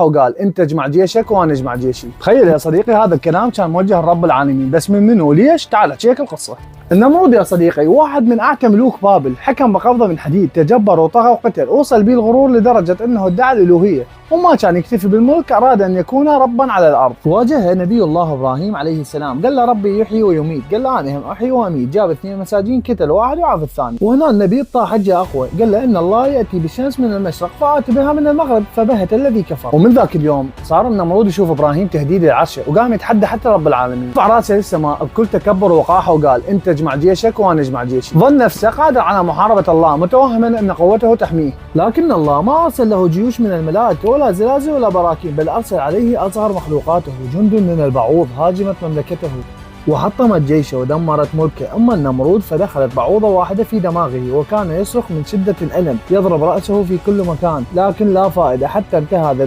وقال انت اجمع جيشك وانا اجمع جيشي. تخيل يا صديقي هذا الكلام كان موجه لرب العالمين، بس من منو وليش؟ تعال احكيك القصه. النمرود يا صديقي واحد من اعتى ملوك بابل، حكم بقبضه من حديد، تجبر وطغى وقتل، وصل به الغرور لدرجه انه ادعى الالوهيه، وما كان يكتفي بالملك، اراد ان يكون ربا على الارض. واجه نبي الله ابراهيم عليه السلام، قال له ربي يحيي ويميت، قال له انا هم احيي واميت، جاب اثنين مساجين قتل واحد وعاف الثاني. وهنا النبي طاح حجه اقوى، قال له ان الله ياتي بالشمس من المشرق فات بها من المغرب فبهت الذي كفر. ومن ذاك اليوم صار النمرود يشوف ابراهيم تهديد لعرشه، وقام يتحدى حتى رب العالمين، رفع راسه للسماء بكل تكبر ووقاحه وقال انت اجمع جيشك وانا اجمع جيشي. ظن نفسه قادر على محاربه الله، متوهما ان قوته تحميه، لكن الله ما ارسل له جيوش من الملائكه ولا زلازل ولا براكين، بل ارسل عليه اصغر مخلوقاته، جند من البعوض هاجمت مملكته وحطمت جيشه ودمرت ملكه. اما النمرود فدخلت بعوضه واحده في دماغه، وكان يصرخ من شده الالم، يضرب راسه في كل مكان، لكن لا فائده حتى انتهى